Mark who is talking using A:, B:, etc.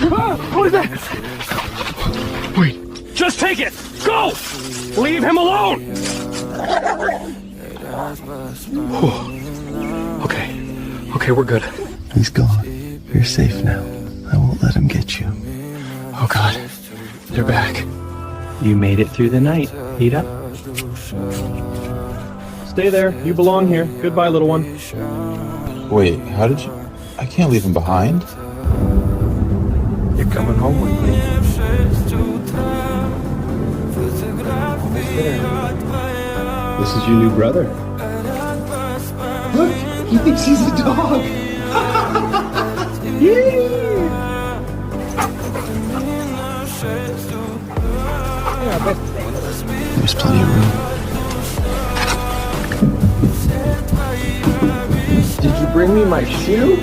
A: What is that? Wait. Just take it! Go! Leave him alone! Okay. Okay, we're good.
B: He's gone. You're safe now. I won't let him get you.
A: Oh God. They're back.
C: You made it through the night, Peter.
D: Stay there. You belong here. Goodbye, little one.
E: Wait, how did you... I can't leave him behind.
C: You're coming home with me.
D: This is your new brother.
B: Look! He thinks he's a dog! There's plenty of room.
D: Did you bring me my shoe?